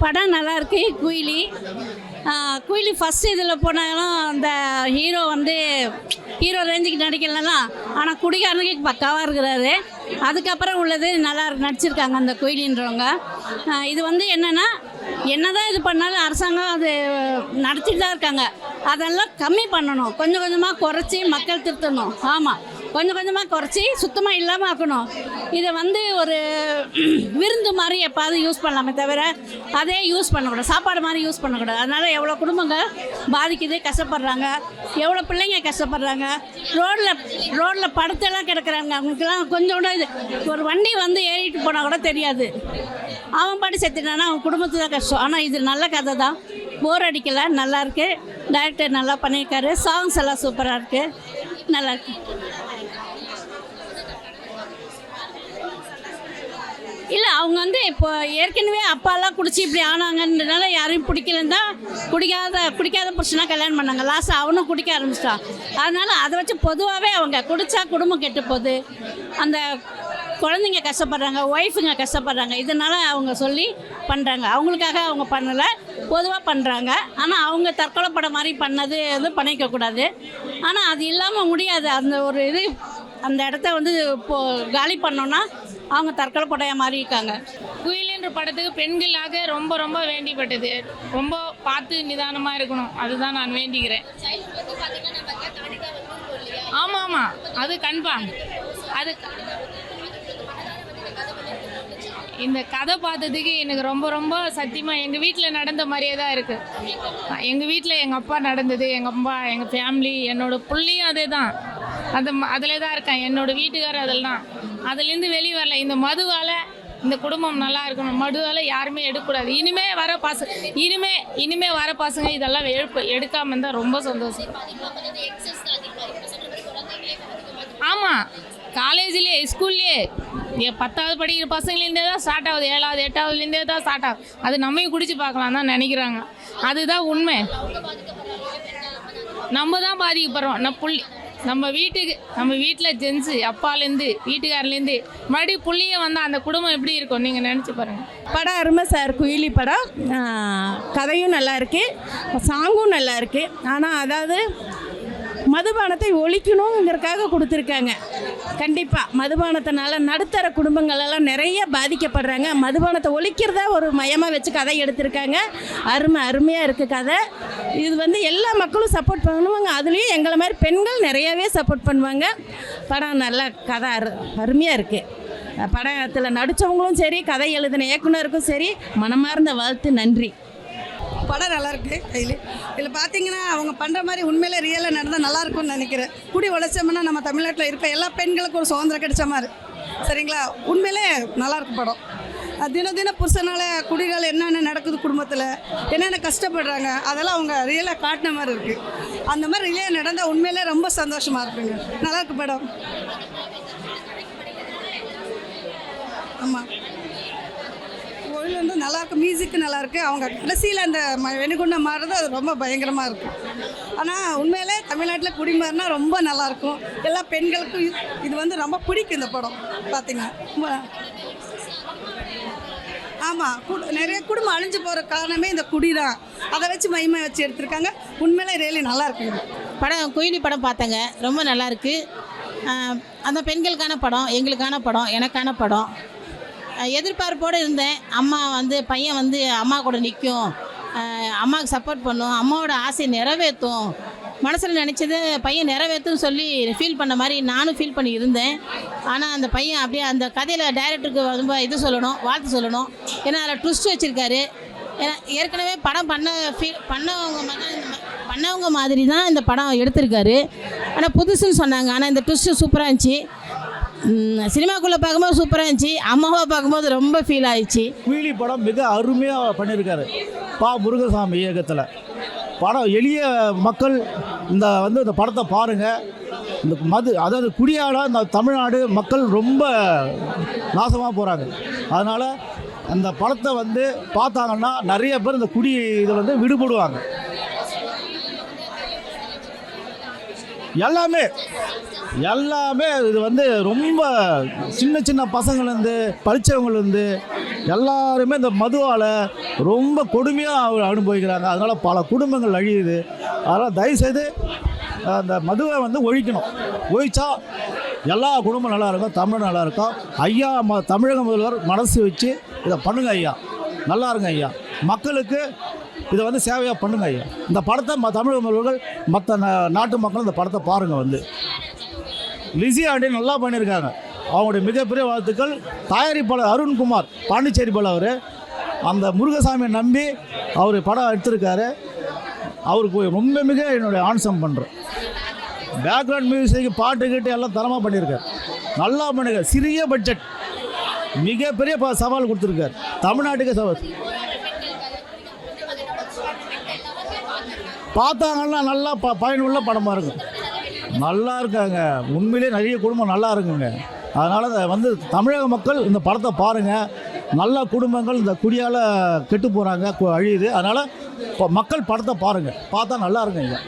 படம் நல்லாயிருக்கு. குயிலி குயிலி ஃபஸ்ட்டு இதில் போனாலும் அந்த ஹீரோ வந்து ஹீரோ ரேஞ்சுக்கு நடிக்கலாம், ஆனால் குடிகாரனுக்கு பக்காவாக இருக்கிறாரு. அதுக்கப்புறம் உள்ளது நல்லா நடிச்சிருக்காங்க அந்த குயிலின்றவங்க. இது வந்து என்னென்னா என்னதான் இது பண்ணாலும் அரசாங்கம் அது நடத்திட்டு தான் இருக்காங்க. அதெல்லாம் கம்மி பண்ணணும், கொஞ்சம் கொஞ்சமாக குறைச்சி மக்கள் திருத்தணும். ஆமாம், கொஞ்சம் கொஞ்சமாக குறைச்சி சுத்தமாக இல்லாமல் ஆக்கணும். இதை வந்து ஒரு விருந்து மாதிரி எப்பாவது யூஸ் பண்ணலாமே தவிர அதே யூஸ் பண்ணக்கூடாது, சாப்பாடு மாதிரி யூஸ் பண்ணக்கூடாது. அதனால் எவ்வளோ குடும்பங்கள் பாதிக்குது, கஷ்டப்படுறாங்க, எவ்வளோ பிள்ளைங்க கஷ்டப்படுறாங்க. ரோட்டில் படுத்தெல்லாம் கிடக்குறாங்க. அவங்களுக்குலாம் கொஞ்சோட இது ஒரு வண்டி வந்து ஏறிட்டு போனால் கூட தெரியாது. அவன் பாட்டு செத்துட்டானா அவன் குடும்பத்துக்கு தான் கஷ்டம். ஆனால் இது நல்ல கதை தான், போர் அடிக்கலை, நல்லாயிருக்கு. டைரக்டர் நல்லா பண்ணியிருக்காரு. சாங்ஸ் எல்லாம் சூப்பராக இருக்குது, நல்லாயிருக்கு. இல்லை, அவங்க வந்து இப்போ ஏற்கனவே அப்பாலாம் குடிச்சு இப்படி ஆனாங்கன்றனால யாரையும் பிடிக்கலன்னு தான் குடிக்காத புருஷனா கல்யாணம் பண்ணாங்க. லாஸ்ட் அவனும் குடிக்க ஆரம்பிச்சிட்டான். அதனால் அதை வச்சு பொதுவாகவே அவங்க குடித்தா குடும்பம் கெட்டு போகுது, அந்த குழந்தைங்க கஷ்டப்படுறாங்க, ஒய்ஃபுங்க கஷ்டப்படுறாங்க. இதனால் அவங்க சொல்லி பண்ணுறாங்க. அவங்களுக்காக அவங்க பண்ணலை, பொதுவாக பண்ணுறாங்க. ஆனால் அவங்க தற்கொலை படம் மாதிரி பண்ணது வந்து பண்ணிக்கக்கூடாது. ஆனால் அது இல்லாமல் முடியாது. அந்த ஒரு இது அந்த இடத்த வந்து இப்போது காலி பண்ணோன்னா அவங்க தற்கொலை படையாக மாறி இருக்காங்க. குயிலின்ற படத்துக்கு பெண்களாக ரொம்ப ரொம்ப வேண்டிப்பட்டது. ரொம்ப பார்த்து நிதானமாக இருக்கணும், அதுதான் நான் வேண்டிக்கிறேன். ஆமாம் ஆமாம், அது கன்ஃபார்ம். அது இந்த கதை பார்த்ததுக்கு எனக்கு ரொம்ப ரொம்ப சத்தியமாக எங்கள் வீட்டில் நடந்த மாதிரியே தான் இருக்குது. எங்கள் வீட்டில் எங்கள் அப்பா நடந்தது, எங்கள் அம்மா, எங்கள் ஃபேமிலி, என்னோடய புள்ளியும் அதே தான். அதில் தான் இருக்கேன். என்னோடய வீட்டுக்காரர் அதில் தான். அதுலேருந்து வெளியே வரல. இந்த மதுவால் இந்த குடும்பம் நல்லா இருக்கணும். மதுவால் யாருமே எடுக்கக்கூடாது. இனிமே வர பசங்க இதெல்லாம் எடுக்காமல் இருந்தால் ரொம்ப சந்தோஷம். ஆமாம், காலேஜ்லேயே ஸ்கூல்லேயே 10வது படிக்கிற பசங்கலேருந்தே தான் ஸ்டார்ட் ஆகுது. 7வது 8வதுலேருந்தே தான் ஸ்டார்ட் ஆகுது. அது நம்மையும் குடிச்சு பார்க்கலாம் தான் நினைக்கிறாங்க. அதுதான் உண்மை. நம்ம தான் பாதிக்கப்படுறோம். நம்ம வீட்டில் ஜென்ஸு அப்பாலேருந்து வீட்டுக்காரர்லேருந்து மறுபடியும் புள்ளியே வந்தால் அந்த குடும்பம் எப்படி இருக்கும் நீங்கள் நினச்சி பாருங்கள். படம் அருமை சார். குயிலி படம் கதையும் நல்லா இருக்கு, சாங்கும் நல்லா இருக்கு. ஆனால் அதாவது மதுபானத்தை ஒழிக்கணுங்கிறதுக்காக கொடுத்துருக்காங்க. கண்டிப்பாக மதுபானத்தினால நடுத்தர குடும்பங்களெல்லாம் நிறைய பாதிக்கப்படுறாங்க. மதுபானத்தை ஒழிக்கிறதா ஒரு மையமாக வச்சு கதை எடுத்திருக்காங்க. அருமையாக இருக்குது கதை. இது வந்து எல்லா மக்களும் சப்போர்ட் பண்ணுவாங்க. அதுலேயும் எங்களை மாதிரி பெண்கள் நிறையாவே சப்போர்ட் பண்ணுவாங்க. படம் நல்ல கதை அருமையாக இருக்குது. படத்தில் நடித்தவங்களும் சரி, கதை எழுதின இயக்குனருக்கும் சரி, மனமார்ந்த வாழ்த்து, நன்றி. படம் நல்லாயிருக்கு. இதில் பார்த்தீங்கன்னா அவங்க பண்ணுற மாதிரி உண்மையிலே ரியலாக நடந்தால் நல்லாயிருக்கும்னு நினைக்கிறேன். குடி உழைச்சோம்னா நம்ம தமிழ்நாட்டில் இருக்க எல்லா பெண்களுக்கும் ஒரு சுதந்திரம் கிடைச்ச மாதிரி. சரிங்களா? உண்மையிலே நல்லாயிருக்கு படம். தினம் புருஷனால் குடிகள் என்னென்ன நடக்குது, குடும்பத்தில் என்னென்ன கஷ்டப்படுறாங்க, அதெல்லாம் அவங்க ரியலாக காட்டின மாதிரி இருக்குது. அந்த மாதிரி ரியலாக நடந்தால் உண்மையிலே ரொம்ப சந்தோஷமாக இருக்குங்க. நல்லாயிருக்கு படம். ஆமாம், கோயில் வந்து நல்லாயிருக்கு, மியூசிக்கு நல்லாயிருக்கு. அவங்க கடைசியில் அந்த வெணுகுண்டம் மாறுறது அது ரொம்ப பயங்கரமாக இருக்கும். ஆனால் உண்மையிலே தமிழ்நாட்டில் குடி மாறினா ரொம்ப நல்லாயிருக்கும். எல்லா பெண்களுக்கும் இது வந்து ரொம்ப பிடிக்கும் இந்த படம் பார்த்திங்கன்னா. ஆமாம், நிறைய குடும்பம் அழிஞ்சு போகிற காரணமே இந்த குடி தான். அதை வச்சு மையமாக வச்சு எடுத்திருக்காங்க. உண்மையிலே ரியலி நல்லா இருக்குங்க படம். குயிலி படம் பார்த்தேங்க, ரொம்ப நல்லாயிருக்கு. அந்த பெண்களுக்கான படம், எங்களுக்கான படம், எனக்கான படம். எதிர்பார்ப்போடு இருந்தேன். பையன் வந்து அம்மா கூட நிற்கும், அம்மாவுக்கு சப்போர்ட் பண்ணும், அம்மாவோட ஆசையை நிறைவேற்றும், மனசில் நினச்சது பையன் நிறைவேற்றுன்னு சொல்லி ஃபீல் பண்ண மாதிரி நானும் ஃபீல் பண்ணி இருந்தேன். ஆனால் அந்த பையன் அப்படியே அந்த கதையில் டைரக்டருக்கு ரொம்ப வாழ்த்து சொல்லணும். ஏன்னா அதில் ட்விஸ்ட் வச்சுருக்காரு. ஏன்னா ஏற்கனவே படம் பண்ணவங்க மாதிரி தான் இந்த படம் எடுத்திருக்காரு. ஆனால் புதுசுன்னு சொன்னாங்க. ஆனால் இந்த ட்விஸ்ட்டு சூப்பராக இருந்துச்சு. சினிமாக்குள்ளே பார்க்கும்போது சூப்பராக இருந்துச்சு, அம்மாவை பார்க்கும்போது ரொம்ப ஃபீல் ஆயிடுச்சு. குயிலி படம் மிக அருமையாக பண்ணியிருக்காரு முருகசாமி இயக்கத்தில். படம் எளிய மக்கள் இந்த படத்தை பாருங்கள். அதாவது குடியால் இந்த தமிழ்நாடு மக்கள் ரொம்ப நாசமாக போகிறாங்க. அதனால் அந்த படத்தை பார்த்தாங்கன்னா நிறைய பேர் இந்த குடி இதை விடுபடுவாங்க. எல்லாமே இது வந்து ரொம்ப சின்ன சின்ன பசங்கள்லேருந்து படித்தவங்கலேருந்து எல்லாருமே இந்த மதுவால் ரொம்ப கொடுமையாக அனுபவிக்கிறாங்க. அதனால் பல குடும்பங்கள் அழியுது. அதனால் தயவுசெய்து அந்த மதுவை வந்து ஒழிக்கணும். ஒழிச்சா எல்லா குடும்பம் நல்லா இருக்கும், தமிழ் நல்லா இருக்கும். ஐயா தமிழக முதல்வர் மனசு வச்சு இதை பண்ணுங்க ஐயா, நல்லா இருங்க ஐயா, மக்களுக்கு இதை வந்து சேவையாக பண்ணுங்க ஐயா. இந்த படத்தை தமிழக முதல்வர்கள் மற்ற நாட்டு மக்கள் இந்த படத்தை பாருங்கள். வந்து லிசி ஆண்டி நல்லா பண்ணியிருக்காங்க, அவங்களுடைய மிகப்பெரிய வாழ்த்துக்கள். தயாரிப்பாளர் அருண்குமார் பாண்டிச்சேரி போல் அவர் அந்த முருகசாமியை நம்பி அவர் படம் எடுத்திருக்காரு. அவருக்கு ரொம்ப மிக என்னுடைய ஆன்சம் பண்ணுறேன். பேக்ரவுண்ட் மியூசிக் பாட்டு எல்லாம் தரமாக பண்ணியிருக்கார், நல்லா பண்ணுங்க. சிறிய பட்ஜெட் மிகப்பெரிய சவால் கொடுத்துருக்கார் தமிழ்நாட்டுக்கு. சவால் பார்த்தாங்கன்னா நல்லா பயனுள்ள படமாக இருக்கும். நல்லா இருக்காங்க, உண்மையிலே நிறைய குடும்பம் நல்லா இருக்குங்க. அதனால் வந்து தமிழக மக்கள் இந்த படத்தை பாருங்கள். நல்ல குடும்பங்கள் இந்த குடியால் கெட்டு போகிறாங்க, அழியுது. அதனால் மக்கள் படத்தை பாருங்கள், பார்த்தா நல்லா இருக்குங்க.